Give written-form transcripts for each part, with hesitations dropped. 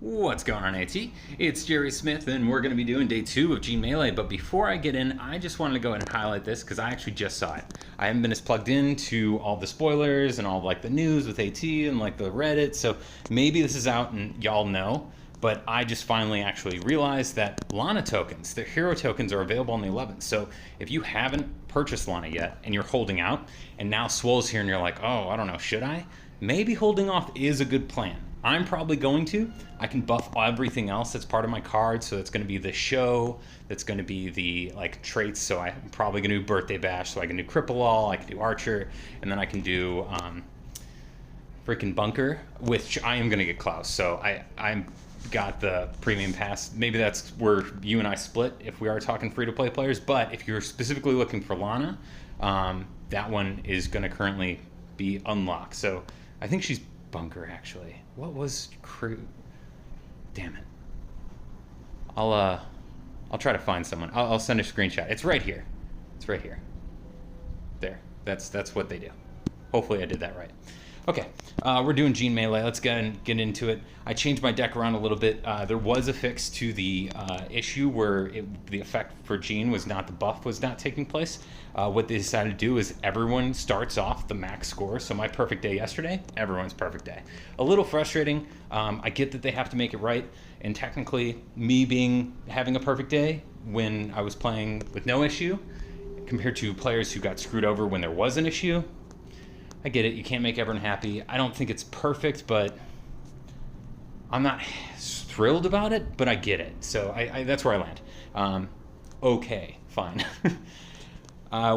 What's going on, AT? It's Jerry Smith, and we're going to be doing day 2 of Gene Melee. But before I get in, I just wanted to go ahead and highlight this because I actually just saw it. I haven't been as plugged in to all the spoilers and all like the news with AT and like the Reddit, so maybe this is out and y'all know. But I just finally actually realized that Lana tokens, the hero tokens, are available on the 11th. So if you haven't purchased Lana yet and you're holding out, and now Swole's here and you're like, oh, I don't know, should I? Maybe holding off is a good plan. I'm probably going to. I can buff everything else that's part of my card, so it's going to be the show, that's going to be the like traits, so I'm probably going to do Birthday Bash, so I can do Cripple All, I can do Archer, and then I can do freaking Bunker, which I am going to get Klaus, so I'm got the premium pass. Maybe that's where you and I split if we are talking free-to-play players, but if you're specifically looking for Lana, that one is going to currently be unlocked, so I think she's Bunker, actually. What was crew? Damn it. I'll try to find someone. I'll send a screenshot. It's right here. It's right here. There. That's what they do. Hopefully I did that right. Okay, we're doing Gene Melee. Let's get into it. I changed my deck around a little bit. There was a fix to the issue where the effect for Gene was not, the buff was not taking place. What they decided to do is everyone starts off the max score. So my perfect day yesterday, everyone's perfect day. A little frustrating. I get that they have to make it right. And technically, me having a perfect day when I was playing with no issue, compared to players who got screwed over when there was an issue, I get it. You can't make everyone happy. I don't think it's perfect, but I'm not thrilled about it, but I get it. So that's where I land. Okay, fine.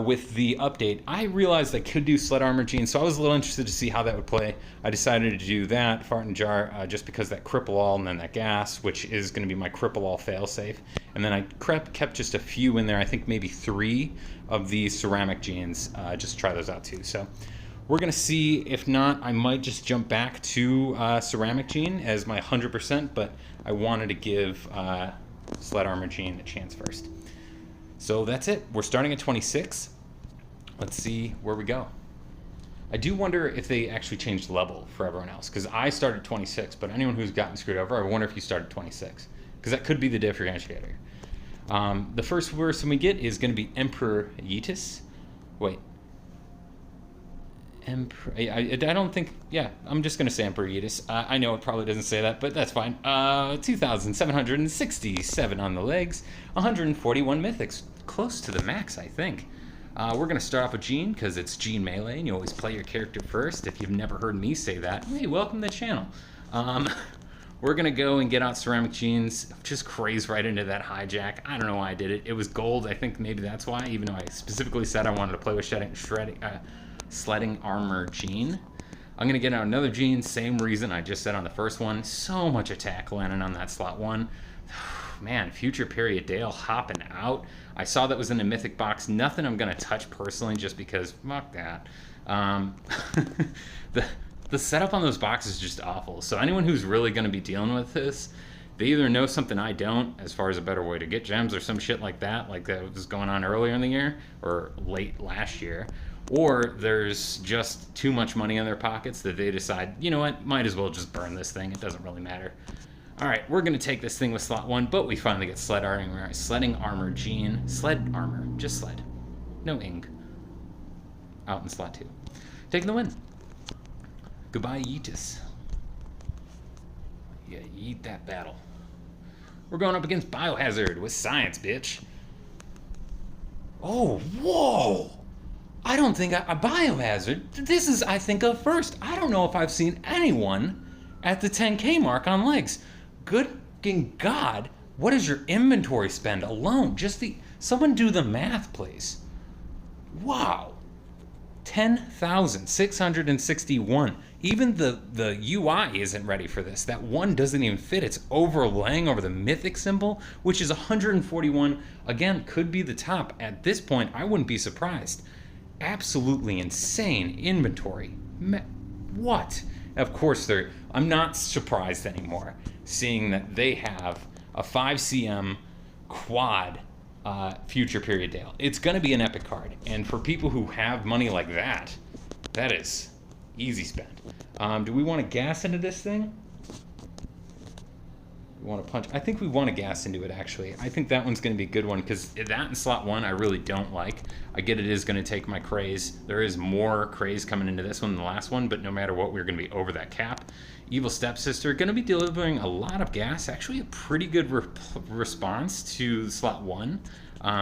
With the update, I realized I could do Sled Armor Gene, so I was a little interested to see how that would play. I decided to do that, Fart and Jar, just because that Cripple All and then that Gas, which is going to be my Cripple All failsafe. And then I kept just a few in there, I think maybe 3 of these Ceramic Genes, just to try those out too. So we're going to see. If not, I might just jump back to Ceramic Gene as my 100%, but I wanted to give Sled Armor Gene a chance first. So that's it. We're starting at 26. Let's see where we go. I do wonder if they actually changed level for everyone else, because I started 26, but anyone who's gotten screwed over, I wonder if you started 26, because that could be the differentiator. The first person we get is going to be Emperor Yeetus. Wait. I don't think, yeah, I'm just going to say Emperor Yeetus. I know it probably doesn't say that, but that's fine. 2,767 on the legs, 141 mythics, close to the max, I think. We're going to start off with Gene, because it's Gene Melee, and you always play your character first. If you've never heard me say that, hey, welcome to the channel. We're going to go and get out Ceramic Genes, just craze right into that hijack. I don't know why I did it. It was gold. I think maybe that's why, even though I specifically said I wanted to play with Sledding Armor Gene. I'm going to get out another Gene, same reason I just said on the first one. So much attack landing on that slot 1. Man, Future Period Dale hopping out. I saw that was in the Mythic box. Nothing I'm going to touch personally, just because, fuck that. The setup on those boxes is just awful. So anyone who's really going to be dealing with this, they either know something I don't, as far as a better way to get gems or some shit like that was going on earlier in the year, or late last year, or there's just too much money in their pockets that they decide, you know what, might as well just burn this thing. It doesn't really matter. All right, we're going to take this thing with slot 1, but we finally get Sledding Armor Gene. Sled Armor, just sled. No ing. Out in slot 2. Taking the win. Goodbye, Yeetus. Yeah, yeet that battle. We're going up against Biohazard with Science, bitch. Oh, whoa! I don't think a Biohazard, this is, I think, a first. I don't know if I've seen anyone at the 10K mark on legs. Good God, what is your inventory spend alone? Someone do the math, please. Wow. 10,661. Even the UI isn't ready for this. That 1 doesn't even fit. It's overlaying over the mythic symbol, which is 141. Again, could be the top. At this point, I wouldn't be surprised. Absolutely insane inventory. What? Of course, I'm not surprised anymore, seeing that they have a 5 CM quad Future Period Dale. It's going to be an epic card, and for people who have money like that, that is easy spend. Do we want to gas into this thing? want to punch. I think we want to gas into it, actually. I think that one's going to be a good one, because that in slot 1 I really don't like. I get it is going to take my craze. There is more craze coming into this one than the last one, but no matter what, we're going to be over that cap. Evil Stepsister, going to be delivering a lot of gas. Actually, a pretty good response to slot 1.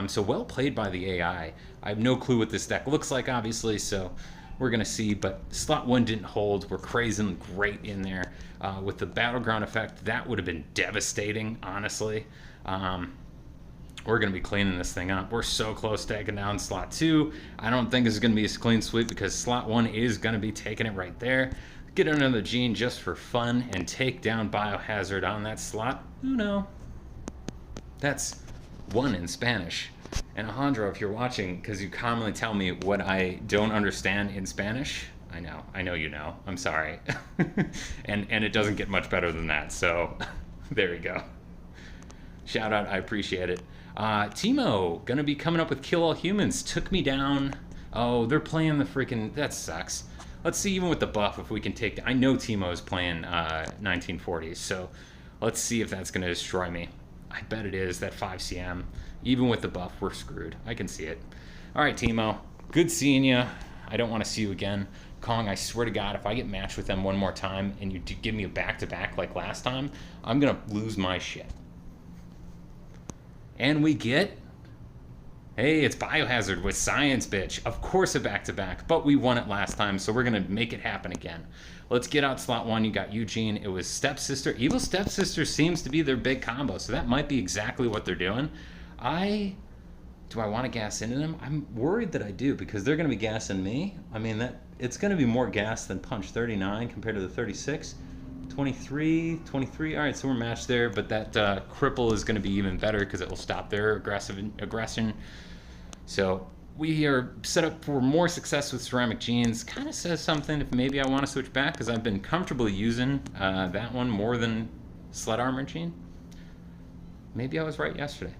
So well played by the AI. I have no clue what this deck looks like, obviously, so we're going to see. But slot 1 didn't hold. We're crazing great in there. With the Battleground effect, that would have been devastating, honestly. We're going to be cleaning this thing up. We're so close to taking down slot 2. I don't think this is going to be a clean sweep, because slot 1 is going to be taking it right there. Get another Gene just for fun and take down Biohazard on that slot. Uno. That's 1 in Spanish. And Alejandro, if you're watching, because you commonly tell me what I don't understand in Spanish, I know you know. I'm sorry. and it doesn't get much better than that, so there we go. Shout out, I appreciate it. Teemo, gonna be coming up with Kill All Humans. Took me down. Oh, they're playing the freaking... That sucks. Let's see, even with the buff, if we can take... I know Teemo is playing 1940s, so let's see if that's gonna destroy me. I bet it is, that 5 CM. Even with the buff, we're screwed. I can see it. All right, Teemo. Good seeing you. I don't want to see you again. Kong, I swear to God, if I get matched with them one more time and you give me a back-to-back like last time, I'm going to lose my shit. And we get... Hey, it's Biohazard with Science, bitch. Of course a back-to-back, but we won it last time, so we're going to make it happen again. Let's get out slot 1. You got Eugene. It was Stepsister. Evil Stepsister seems to be their big combo, so that might be exactly what they're doing. Do I want to gas into them? I'm worried that I do, because they're going to be gassing me. I mean, it's going to be more gas than punch. 39 compared to the 36. 23. All right, so we're matched there, but that cripple is going to be even better, because it will stop their aggression. So we are set up for more success with Ceramic Genes. Kind of says something if maybe I want to switch back, because I've been comfortably using that one more than Sled Armor Gene. Maybe I was right yesterday.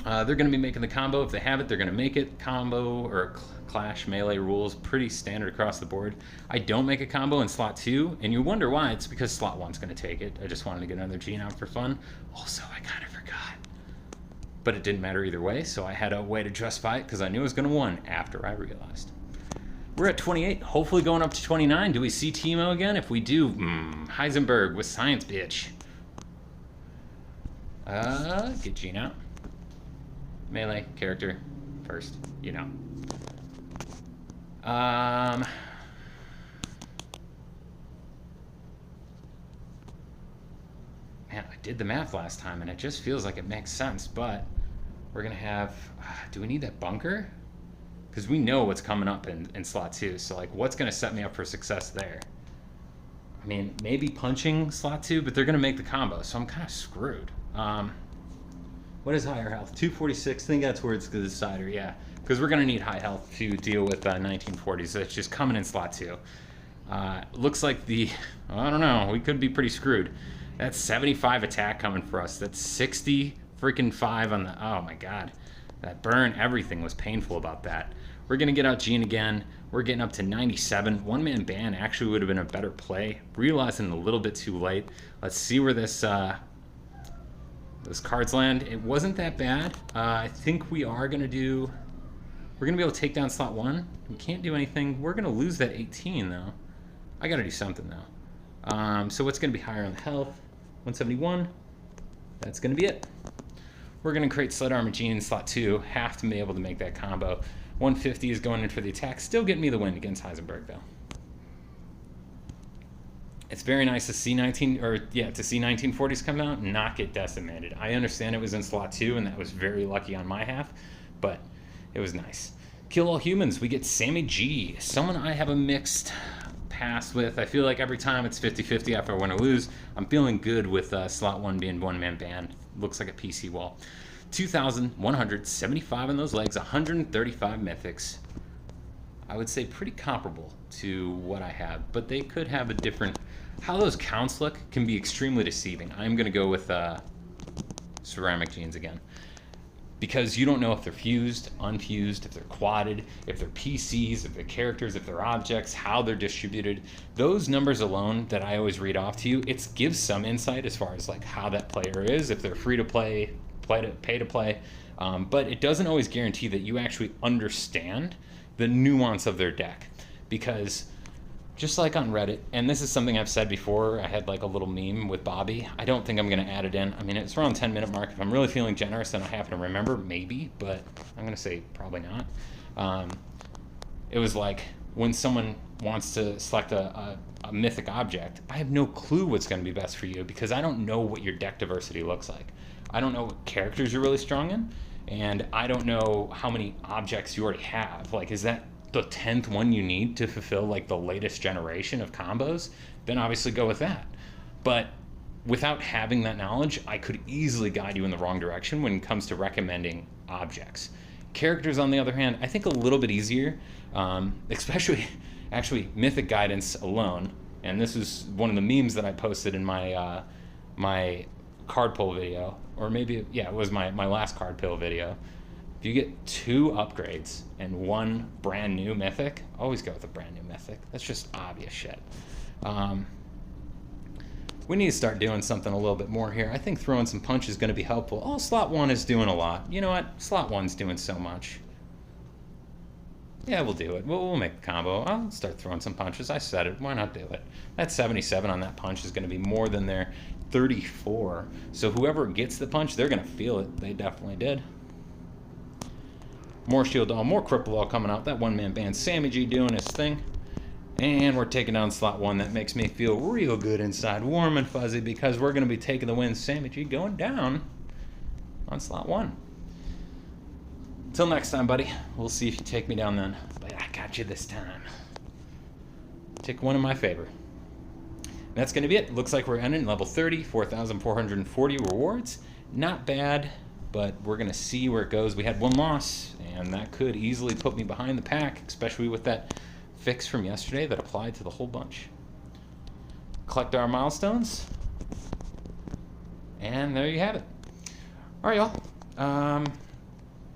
They're going to be making the combo. If they have it, they're going to make it. Combo or clash melee rules, pretty standard across the board. I don't make a combo in slot 2, and you wonder why. It's because slot 1's going to take it. I just wanted to get another Gene out for fun. Also, I kind of forgot. But it didn't matter either way, so I had a way to justify it, because I knew I was going to win after I realized. We're at 28, hopefully going up to 29. Do we see Teemo again? If we do, Heisenberg with Science, bitch. Get Gene out. Melee character first, you know. Man, I did the math last time, and it just feels like it makes sense, but we're gonna have... do we need that bunker? Because we know what's coming up in slot 2, so like, what's gonna set me up for success there? I mean, maybe punching slot 2, but they're gonna make the combo, so I'm kind of screwed. What is higher health? 246. I think that's where it's the decider, yeah. Because we're going to need high health to deal with 1940s. So it's just coming in slot 2. Looks like the... I don't know. We could be pretty screwed. That's 75 attack coming for us. That's 60 freaking 5 on the... Oh, my God. That burn, everything was painful about that. We're going to get out Gene again. We're getting up to 97. One-man ban actually would have been a better play. Realizing a little bit too late. Let's see where this... those cards land. It wasn't that bad. I think we are going to do... We're going to be able to take down slot 1. We can't do anything. We're going to lose that 18, though. I got to do something, though. So what's going to be higher on the health? 171. That's going to be it. We're going to create Sled Armor Gene in slot 2. Have to be able to make that combo. 150 is going in for the attack. Still getting me the win against Heisenberg, though. It's very nice to see to see 1940s come out and not get decimated. I understand it was in slot 2, and that was very lucky on my half, but it was nice. Kill All Humans, we get Sammy G, someone I have a mixed past with. I feel like every time it's 50-50 after I win or lose. I'm feeling good with slot 1 being one-man band. Looks like a PC wall. 2,175 on those legs, 135 mythics. I would say pretty comparable to what I have, but they could have a different... How those counts look can be extremely deceiving. I'm going to go with Ceramic Genes again. because you don't know if they're fused, unfused, if they're quadded, if they're PCs, if they're characters, if they're objects, how they're distributed. Those numbers alone that I always read off to you, it gives some insight as far as like how that player is, if they're free to play, pay to play, but it doesn't always guarantee that you actually understand the nuance of their deck. Because just like on Reddit, and this is something I've said before, I had like a little meme with Bobby. I don't think I'm going to add it in. I mean, it's around 10-minute mark. If I'm really feeling generous and I happen to remember, maybe, but I'm going to say probably not. It was like when someone wants to select a mythic object, I have no clue what's going to be best for you because I don't know what your deck diversity looks like. I don't know what characters you're really strong in, and I don't know how many objects you already have. Like, is that the 10th one you need to fulfill like the latest generation of combos? Then obviously go with that. But without having that knowledge, I could easily guide you in the wrong direction when it comes to recommending objects. Characters, on the other hand, I think a little bit easier, especially actually mythic guidance alone. And this is one of the memes that I posted in my my card pull video, or maybe, yeah, it was my last card pull video. If you get 2 upgrades and 1 brand new mythic, always go with a brand new mythic. That's just obvious shit. We need to start doing something a little bit more here. I think throwing some punch is going to be helpful. Oh, slot 1 is doing a lot. You know what? Slot 1's doing so much. Yeah, we'll do it. We'll make a combo. I'll start throwing some punches. I said it. Why not do it? That 77 on that punch is going to be more than their 34. So whoever gets the punch, they're going to feel it. They definitely did. More Shield Doll, more Cripple Doll coming out. That one-man band, Sammy G doing his thing. And we're taking down slot 1. That makes me feel real good inside, warm and fuzzy, because we're going to be taking the win. Sammy G going down on slot 1. Until next time, buddy. We'll see if you take me down then. But I got you this time. Take one in my favor. That's going to be it. Looks like we're ending level 30, 4,440 rewards. Not bad, but we're going to see where it goes. We had 1 loss, and that could easily put me behind the pack, especially with that fix from yesterday that applied to the whole bunch. Collect our milestones, and there you have it. All right, y'all.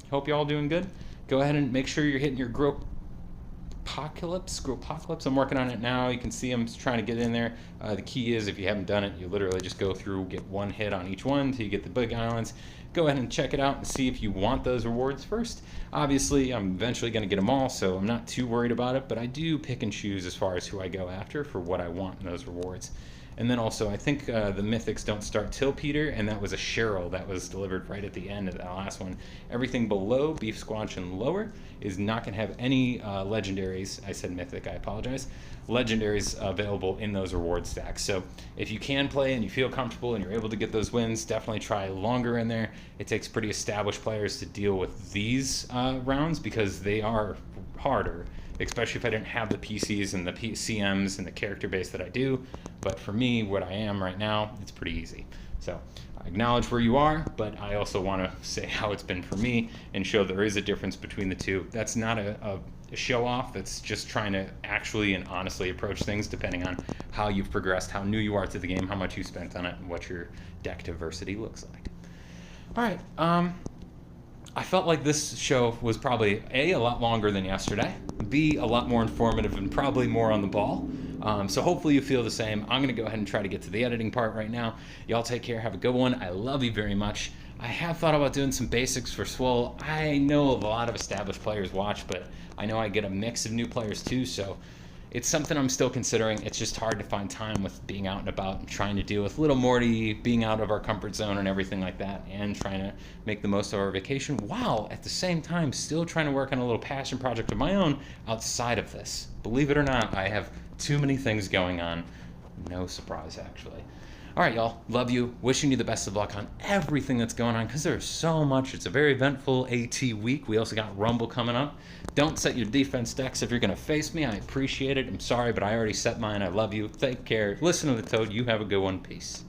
Hope y'all doing good. Go ahead and make sure you're hitting your Growpocalypse. I'm working on it now. You can see I'm trying to get in there. The key is, if you haven't done it, you literally just go through, get 1 hit on each one until you get the big islands. Go ahead and check it out and see if you want those rewards first. Obviously, I'm eventually going to get them all, so I'm not too worried about it, but I do pick and choose as far as who I go after for what I want in those rewards. And then also, I think the mythics don't start till Peter, and that was a Cheryl that was delivered right at the end of that last one. Everything below Beef Squanch and lower is not going to have any legendaries. I said mythic, I apologize. Legendaries available in those reward stacks. So if you can play and you feel comfortable and you're able to get those wins, definitely try longer in there. It takes pretty established players to deal with these rounds because they are harder, especially if I didn't have the PCs and the CMs and the character base that I do. But for me, what I am right now, it's pretty easy. So I acknowledge where you are, but I also want to say how it's been for me and show there is a difference between the two. That's not a show off. That's just trying to actually and honestly approach things depending on how you've progressed, how new you are to the game, how much you spent on it, and what your deck diversity looks like. All right. I felt like this show was probably A, lot longer than yesterday, B, a lot more informative and probably more on the ball. So hopefully you feel the same. I'm going to go ahead and try to get to the editing part right now. Y'all take care. Have a good one. I love you very much. I have thought about doing some basics for Swole. I know a lot of established players watch, but I know I get a mix of new players too, so it's something I'm still considering. It's just hard to find time with being out and about and trying to deal with little Morty, being out of our comfort zone and everything like that, and trying to make the most of our vacation while at the same time still trying to work on a little passion project of my own outside of this. Believe it or not, I have too many things going on. No surprise, actually. All right, y'all. Love you. Wishing you the best of luck on everything that's going on because there's so much. It's a very eventful AT week. We also got Rumble coming up. Don't set your defense decks if you're going to face me. I appreciate it. I'm sorry, but I already set mine. I love you. Take care. Listen to the Toad. You have a good one. Peace.